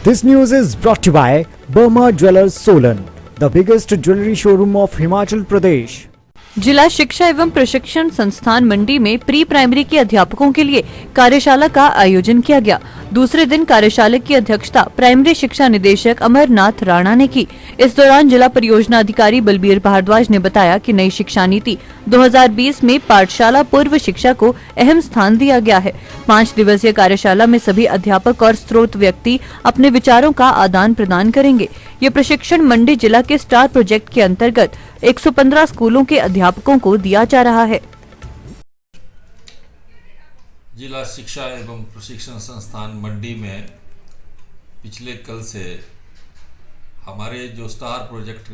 This news is brought to you by Burma Jewelers Solan, the biggest jewelry showroom of Himachal Pradesh. जिला शिक्षा एवं प्रशिक्षण संस्थान मंडी में प्री प्राइमरी के अध्यापकों के लिए कार्यशाला का आयोजन किया गया। दूसरे दिन कार्यशाला की अध्यक्षता प्राइमरी शिक्षा निदेशक अमरनाथ राणा ने की। इस दौरान जिला परियोजना अधिकारी बलबीर भारद्वाज ने बताया कि नई शिक्षा नीति 2020 में पाठशाला पूर्व शिक्षा को अहम स्थान दिया गया है। 5 दिवसीय कार्यशाला में सभी अध्यापक और स्रोत व्यक्ति अपने विचारों का आदान प्रदान करेंगे। ये प्रशिक्षण मंडी जिला के स्टार प्रोजेक्ट के अंतर्गत 115 स्कूलों के अध्यापकों को दिया जा रहा है। जिला शिक्षा एवं प्रशिक्षण संस्थान मंडी में पिछले कल से हमारे जो स्टार प्रोजेक्ट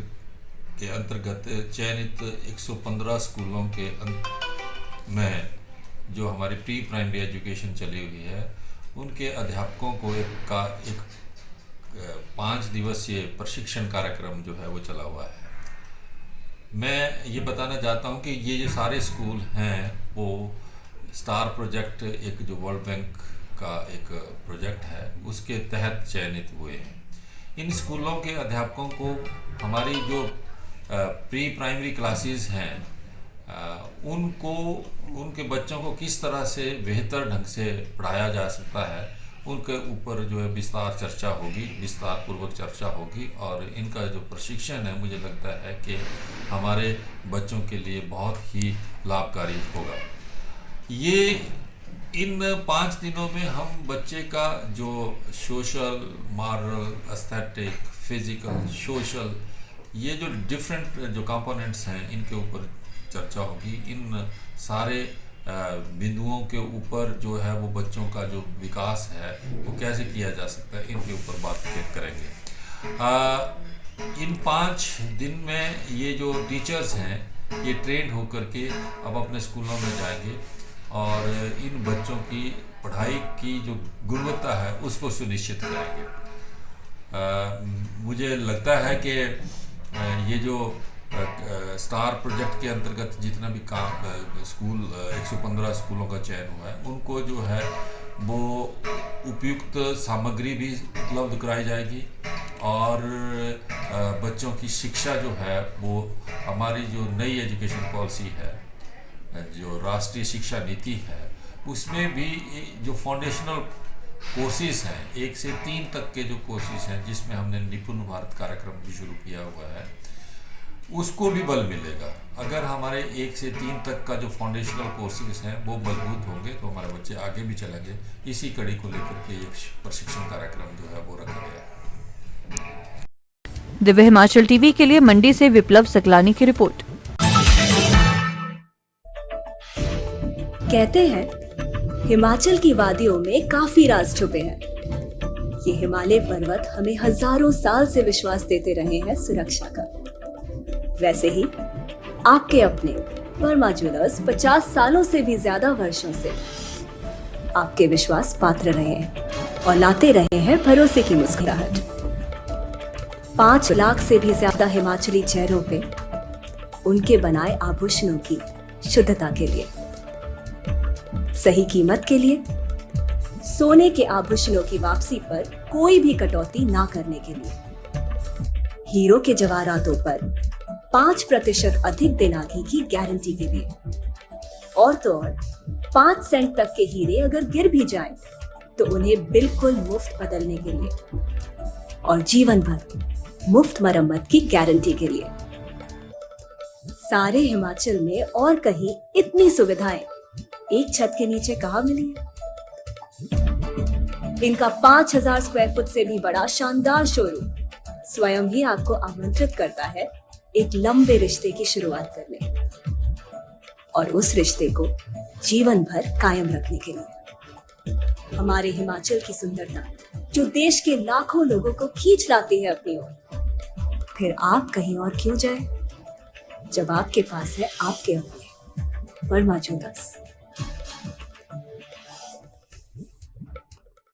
के अंतर्गत चयनित 115 स्कूलों के में जो हमारी प्री प्राइमरी एजुकेशन चली हुई है, उनके अध्यापकों को एक 5 दिवसीय प्रशिक्षण कार्यक्रम जो है वो चला हुआ है। मैं ये बताना चाहता हूँ कि ये जो सारे स्कूल हैं वो स्टार प्रोजेक्ट, एक जो वर्ल्ड बैंक का एक प्रोजेक्ट है, उसके तहत चयनित हुए हैं। इन स्कूलों के अध्यापकों को हमारी जो प्री प्राइमरी क्लासेस हैं उनको, उनके बच्चों को किस तरह से बेहतर ढंग से पढ़ाया जा सकता है, उनके ऊपर जो है विस्तार पूर्वक चर्चा होगी। और इनका जो प्रशिक्षण है, मुझे लगता है कि हमारे बच्चों के लिए बहुत ही लाभकारी होगा। ये इन 5 दिनों में हम बच्चे का जो social, moral, aesthetic, physical, social, ये जो डिफरेंट जो कंपोनेंट्स हैं, इनके ऊपर चर्चा होगी। इन सारे बिंदुओं के ऊपर जो है वो बच्चों का जो विकास है वो कैसे किया जा सकता है, इनके ऊपर बातचीत करेंगे। इन 5 दिन में ये जो टीचर्स हैं ये ट्रेंड होकर के अब अपने स्कूलों में जाएंगे और इन बच्चों की पढ़ाई की जो गुणवत्ता है उसको सुनिश्चित करेंगे। मुझे लगता है कि ये जो स्टार प्रोजेक्ट के अंतर्गत जितना भी स्कूल 115 स्कूलों का चयन हुआ है, उनको जो है वो उपयुक्त सामग्री भी उपलब्ध कराई जाएगी और बच्चों की शिक्षा जो है वो हमारी जो नई एजुकेशन पॉलिसी है, जो राष्ट्रीय शिक्षा नीति है, उसमें भी जो फाउंडेशनल कोर्सेज हैं, 1 से 3 तक के जो कोर्सेज हैं, जिसमें हमने निपुण भारत कार्यक्रम भी शुरू किया हुआ है, उसको भी बल मिलेगा। अगर हमारे 1 से 3 तक का जो फाउंडेशनल कोर्सेज हैं वो मजबूत होंगे तो हमारे बच्चे आगे भी चलेंगे। इसी कड़ी को लेकर के एक प्रशिक्षण कार्यक्रम जो है वो रखा गया है। दिव्य हिमाचल टीवी के लिए मंडी से विप्लव सकलानी की रिपोर्ट। कहते हैं हिमाचल की वादियों में काफी राज छुपे हैं। ये हिमालय पर्वत हमें हजारों साल से विश्वास देते रहे हैं सुरक्षा का। वैसे ही आपके अपने वर्मा ज्वेलर्स 50 सालों से भी ज्यादा वर्षों से आपके विश्वास पात्र रहे हैं और लाते रहे हैं भरोसे की मुस्कुराहट। 5 लाख से भी ज्यादा हिमाचली चेहरों पे उनके बनाए आभूषणों की शुद्धता के लिए, सही कीमत के लिए, सोने के आभूषणों की वापसी पर कोई भी कटौती ना करने के लिए, हीरो के जवाहरातों पर 5% अधिक दिनागी की गारंटी के लिए, और तो और 5 सेंट तक के हीरे अगर गिर भी जाएं तो उन्हें बिल्कुल मुफ्त बदलने के लिए, और जीवन भर मुफ्त मरम्मत की गारंटी के लिए। सारे हिमाचल में और कहीं इतनी सुविधाएं एक छत के नीचे कहाँ मिली है? इनका 5000 स्क्वायर फुट से भी बड़ा शानदार शोरूम स्वयं ही आपको आमंत्रित करता है एक लंबे रिश्ते की शुरुआत करने और उस रिश्ते को जीवन भर कायम रखने के लिए। हमारे हिमाचल की सुंदरता जो देश के लाखों लोगों को खींच लाती है अपनी ओर, फिर आप कहीं और क्यों जाए जब आपके पास है आपके अपने वर्मा ज्वेलर्स।